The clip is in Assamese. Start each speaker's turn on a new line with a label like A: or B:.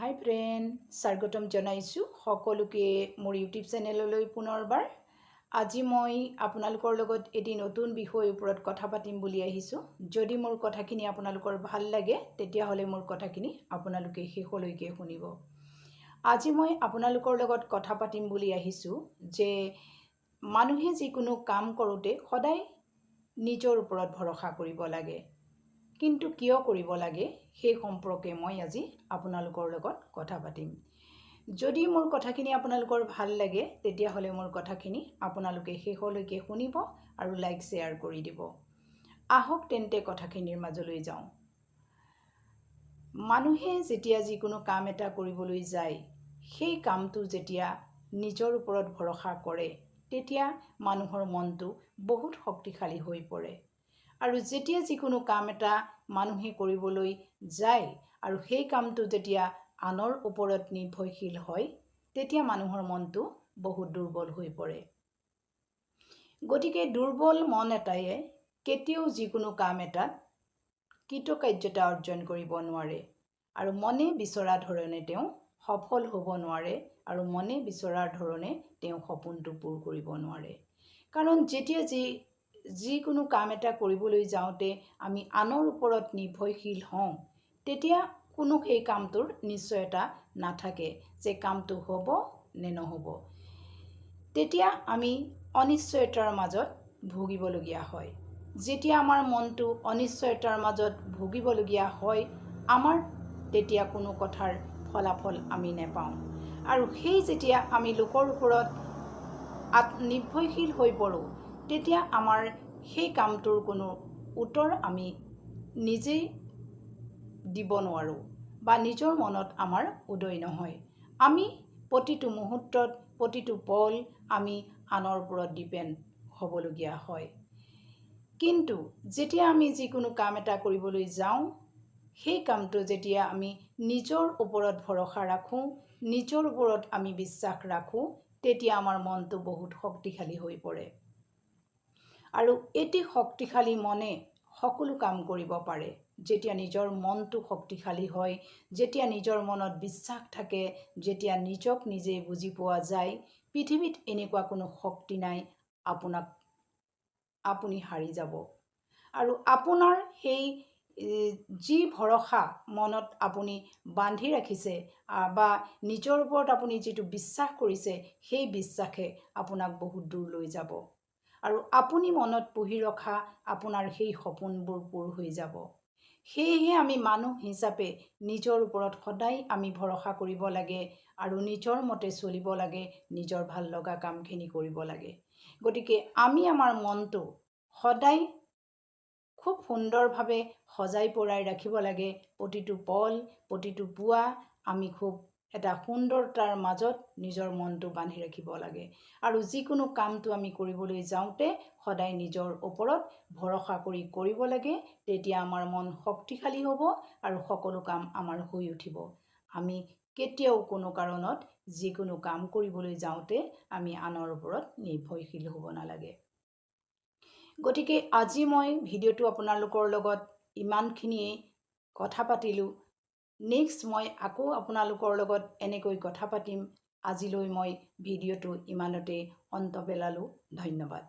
A: হাই ফ্ৰেণ্ড, স্বাগতম জনাইছোঁ সকলোকে মোৰ ইউটিউব চেনেললৈ পুনৰবাৰ। আজি মই আপোনালোকৰ লগত এটি নতুন বিষয়ৰ ওপৰত কথা পাতিম বুলি আহিছোঁ। যদি মোৰ কথাখিনি আপোনালোকৰ ভাল লাগে তেতিয়াহ'লে মোৰ কথাখিনি আপোনালোকে শেষলৈকে শুনিব। আজি মই আপোনালোকৰ লগত কথা পাতিম বুলি আহিছোঁ যে মানুহে যিকোনো কাম কৰোঁতে সদায় নিজৰ ওপৰত ভৰসা কৰিব লাগে। কিন্তু কিয় কৰিব লাগে সেই সম্পৰ্কে মই আজি আপোনালোকৰ লগত কথা পাতিম। যদি মোৰ কথাখিনি আপোনালোকৰ ভাল লাগে তেতিয়াহ'লে মোৰ কথাখিনি আপোনালোকে শেষলৈকে শুনিব আৰু লাইক শ্বেয়াৰ কৰি দিব। আহক তেন্তে কথাখিনিৰ মাজলৈ যাওঁ। মানুহে যেতিয়া যিকোনো কাম এটা কৰিবলৈ যায়, সেই কামটো যেতিয়া নিজৰ ওপৰত ভৰসা কৰে তেতিয়া মানুহৰ মনটো বহুত শক্তিশালী হৈ পৰে। আৰু যেতিয়া যিকোনো কাম এটা মানুহে কৰিবলৈ যায় আৰু সেই কামটো যেতিয়া আনৰ ওপৰত নিৰ্ভৰশীল হয় তেতিয়া মানুহৰ মনটো বহুত দুৰ্বল হৈ পৰে। গতিকে দুৰ্বল মন এটায়ে কেতিয়াও যিকোনো কাম এটাত কৃতকাৰ্যতা অৰ্জন কৰিব নোৱাৰে আৰু মনে বিচৰা ধৰণে তেওঁ সফল হ'ব নোৱাৰে আৰু মনে বিচৰাৰ ধৰণে তেওঁ সপোনটো পূৰ কৰিব নোৱাৰে। কাৰণ যেতিয়া যিকোনো কাম এটা কৰিবলৈ যাওঁতে আমি আনৰ ওপৰত নিৰ্ভৰশীল হওঁ তেতিয়া কোনো সেই কামটোৰ নিশ্চয়তা নাথাকে যে কামটো হ'ব নে নহ'ব। তেতিয়া আমি অনিশ্চয়তাৰ মাজত ভুগিবলগীয়া হয়। যেতিয়া আমাৰ মনটো অনিশ্চয়তাৰ মাজত ভুগিবলগীয়া হয় আমাৰ তেতিয়া কোনো কথাৰ ফলাফল আমি নেপাওঁ। আৰু সেই যেতিয়া আমি লোকৰ ওপৰত নিৰ্ভৰশীল হৈ পৰোঁ তেতিয়া আমাৰ সেই কামটোৰ কোনো উত্তৰ আমি নিজেই দিব নোৱাৰোঁ বা নিজৰ মনত আমাৰ উদয় নহয়। আমি প্ৰতিটো মুহূৰ্তত প্ৰতিটো পল আমি আনৰ ওপৰত ডিপেণ্ড হ'বলগীয়া হয়। কিন্তু যেতিয়া আমি যিকোনো কাম এটা কৰিবলৈ যাওঁ সেই কামটো যেতিয়া আমি নিজৰ ওপৰত ভৰসা ৰাখোঁ, নিজৰ ওপৰত আমি বিশ্বাস ৰাখোঁ তেতিয়া আমাৰ মনটো বহুত শক্তিশালী হৈ পৰে। আৰু এটি শক্তিশালী মনে সকলো কাম কৰিব পাৰে। যেতিয়া নিজৰ মনটো শক্তিশালী হয়, যেতিয়া নিজৰ মনত বিশ্বাস থাকে, যেতিয়া নিজক নিজে বুজি পোৱা যায় পৃথিৱীত এনেকুৱা কোনো শক্তি নাই আপুনি হাৰি যাব। আৰু আপোনাৰ সেই যি ভৰসা মনত আপুনি বান্ধি ৰাখিছে বা নিজৰ ওপৰত আপুনি যিটো বিশ্বাস কৰিছে সেই বিশ্বাসে আপোনাক বহুত দূৰ লৈ যাব। আৰু আপুনি মনত পুহি ৰখা আপোনাৰ সেই সপোনবোৰ পূৰ হৈ যাব। সেয়েহে আমি মানুহ হিচাপে নিজৰ ওপৰত সদায় আমি ভৰসা কৰিব লাগে আৰু নিজৰ মতে চলিব লাগে, নিজৰ ভাল লগা কামখিনি কৰিব লাগে। গতিকে আমি আমাৰ মনটো সদায় খুব সুন্দৰভাৱে সজাই পৰাই ৰাখিব লাগে। প্ৰতিটো পল প্ৰতিটো পুৱা আমি খুব এটা সুন্দৰতাৰ মাজত নিজৰ মনটো বান্ধি ৰাখিব লাগে। আৰু যিকোনো কামটো আমি কৰিবলৈ যাওঁতে সদায় নিজৰ ওপৰত ভৰসা কৰি কৰিব লাগে। তেতিয়া আমাৰ মন শক্তিশালী হ'ব আৰু সকলো কাম আমাৰ হৈ উঠিব। আমি কেতিয়াও কোনো কাৰণত যিকোনো কাম কৰিবলৈ যাওঁতে আমি আনৰ ওপৰত নিৰ্ভৰশীল হ'ব নালাগে। গতিকে আজি মই ভিডিঅ'টো আপোনালোকৰ লগত ইমানখিনিয়ে কথা পাতিলোঁ। নেক্সট মই আকৌ আপোনালোকৰ লগত এনেকৈ কথা পাতিম। আজিলৈ মই ভিডিঅ'টো ইমানতে অন্ত পেলালোঁ। ধন্যবাদ।